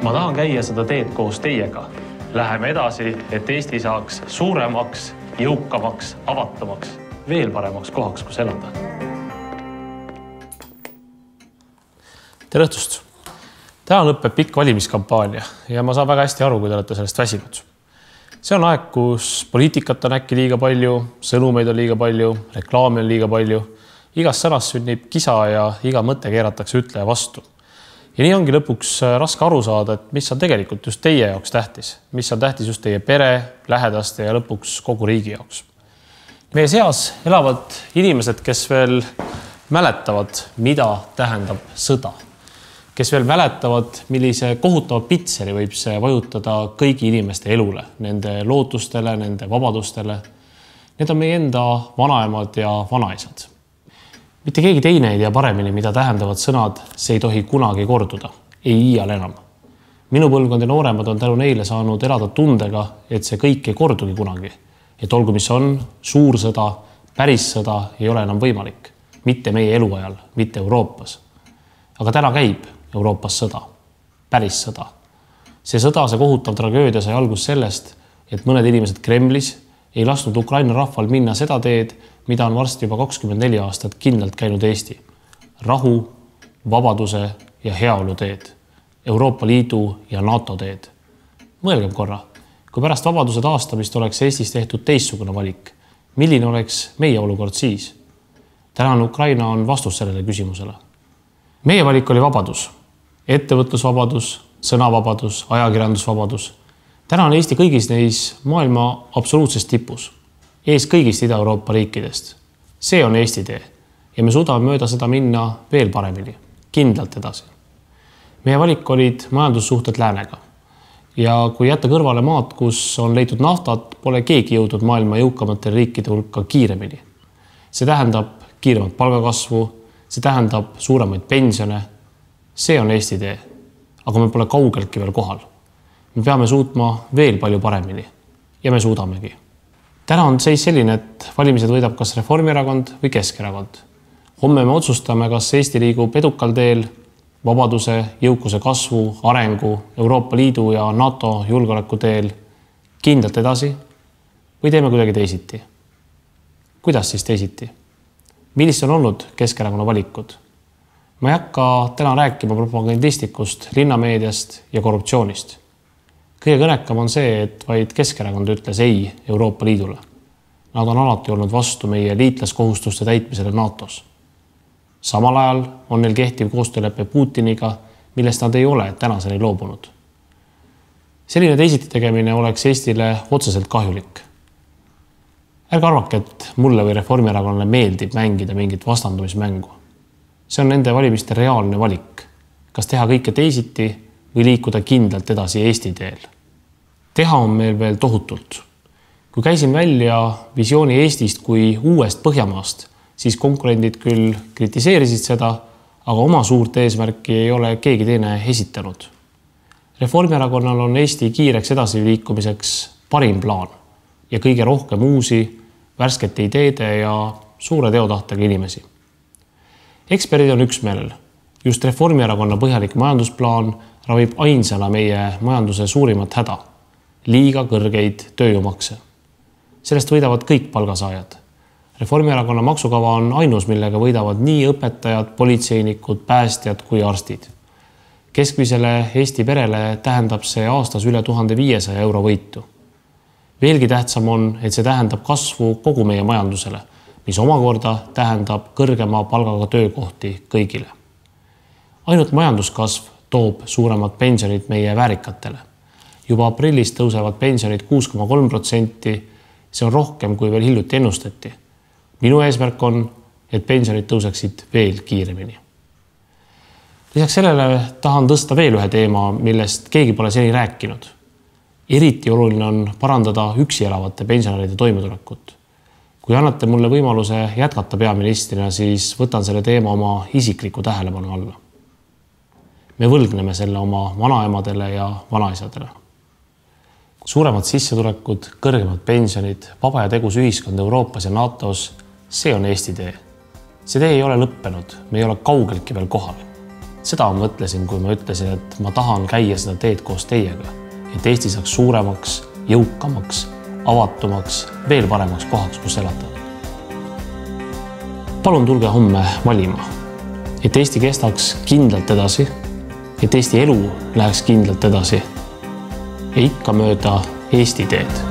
Ma tahan käia seda teed koos teiega. Läheme edasi, et Eesti saaks suuremaks, jõukamaks, avatumaks, veel paremaks kohaks, kus elada. Tere õhtust! Täna lõpeb pikk valimiskampaania ja ma saan väga hästi aru, kui te olete sellest väsinud. See on aeg, kus poliitikat on äkki liiga palju, sõnumeid on liiga palju, reklaami on liiga palju. Igas sõnas sünnib kisa ja iga mõte keeratakse ütleja vastu. Ja nii ongi lõpuks raske aru saada, et mis on tegelikult just teie jaoks tähtis. Mis on tähtis just teie pere, lähedaste ja lõpuks kogu riigi jaoks. Meie seas elavad inimesed, kes veel mäletavad, mida tähendab sõda. Kes veel mäletavad, millise kohutava pitseri võib see vajutada kõigi inimeste elule, nende lootustele, nende vabadustele. Need on meie enda vanaemad ja vanaisad. Mitte keegi teine ei tea paremini, mida tähendavad sõnad, see ei tohi kunagi korduda, ei iial enam. Minu põlvkond ja nooremad on tänu neile saanud elada tundega, et see kõik ei kordugi kunagi. Et olgu mis on, suur sõda, päris sõda ei ole enam võimalik. Mitte meie eluajal, mitte Euroopas. Aga täna käib Euroopas sõda, päris sõda. See sõda, see kohutav tragöödia sai algus sellest, et mõned inimesed Kremlis ei lasknud Ukraina rahval minna seda teed, mida on varsti juba 24 aastat kindlalt käinud Eesti. Rahu, vabaduse ja heaolu teed. Euroopa Liidu ja NATO teed. Mõelgem korra, kui pärast vabaduse taastamist oleks Eestis tehtud teistsugune valik, milline oleks meie olukord siis? Tänane Ukraina on vastus sellele küsimusele. Meie valik oli vabadus, ettevõtlusvabadus, sõnavabadus, ajakirjandusvabadus. Täna on Eesti kõigis neis maailma absoluutses tipus. Ees kõigist Ida-Euroopa riikidest. See on Eesti tee ja me suudame mööda seda minna veel paremini, kindlalt edasi. Meie valik olid majandussuhted läänega ja kui jätta kõrvale maad, kus on leitud naftat, pole keegi jõudnud maailma jõukamate riikide hulka kiiremini. See tähendab kiiremat palgakasvu, see tähendab suuremaid pensione. See on Eesti tee, aga me pole kaugeltki veel kohal. Me peame suutma veel palju paremini ja me suudamegi. Täna on seis selline, et valimised võidab kas Reformierakond või Keskerakond. Homme me otsustame, kas Eesti liigub edukal teel vabaduse, jõukuse kasvu, arengu, Euroopa Liidu ja NATO julgeoleku teel kindlalt edasi või teeme kuidagi teisiti. Kuidas siis teisiti? Millised on olnud Keskerakonna valikud? Ma ei hakka täna rääkima propagandistikust, linnameediast ja korruptsioonist. Kõige kõnekam on see, et vaid Keskerakond ütles ei Euroopa Liidule. Nad on alati olnud vastu meie liitlaskohustuste täitmisele NATOs. Samal ajal on neil kehtiv koostöölepe Putiniga, millest nad ei ole tänaseni loobunud. Selline teisiti tegemine oleks Eestile otseselt kahjulik. Ärge arvake, et mulle või Reformierakonnale meeldib mängida mingit vastandumismängu. See on nende valimiste reaalne valik. Kas teha kõike teisiti või liikuda kindlalt edasi Eesti teel. Teha on meil veel tohutult. Kui käisin välja visiooni Eestist kui uuest Põhjamaast, siis konkurendid küll kritiseerisid seda, aga oma suurt eesmärki ei ole keegi teine esitanud. Reformierakonnal on Eesti kiireks edasiliikumiseks parim plaan ja kõige rohkem uusi, värskete ideede ja suure teotahtega inimesi. Eksperdid on üksmeelel. Just Reformierakonna põhjalik majandusplaan ravib ainsana meie majanduse suurimat häda, liiga kõrgeid tööjõumakse. Sellest võidavad kõik palgasaajad. Reformierakonna maksukava on ainus, millega võidavad nii õpetajad, politseinikud, päästjad kui arstid. Keskmisele Eesti perele tähendab see aastas üle 1500 euro võitu. Veelgi tähtsam on, et see tähendab kasvu kogu meie majandusele, mis omakorda tähendab kõrgema palgaga töökohti kõigile. Ainult majanduskasv toob suuremad pensionid meie väärikatele. Juba aprillis tõusevad pensionid 6,3%, see on rohkem kui veel hiljuti ennustati. Minu eesmärk on, et pensionid tõuseksid veel kiiremini. Lisaks sellele tahan tõsta veel ühe teema, millest keegi pole seni rääkinud. Eriti oluline on parandada üksi elavate pensionäride toimetulekut. Kui annate mulle võimaluse jätkata peaministrina, siis võtan selle teema oma isikliku tähelepanu alla. Me võlgneme selle oma vanaemadele ja vanaisadele. Suuremad sissetulekud, kõrgemad pensionid, vaba ja tegus ühiskond Euroopas ja NATOs, see on Eesti tee. See tee ei ole lõppenud, me ei ole kaugeltki veel kohal. Seda ma mõtlesin, kui ma ütlesin, et ma tahan käia seda teed koos teiega, et Eesti saaks suuremaks, jõukamaks, avatumaks, veel paremaks kohaks, kus elada. Palun tulge homme valima, et Eesti kestaks kindlalt edasi, et Eesti elu läheks kindlalt edasi ja ikka mööda Eesti teed.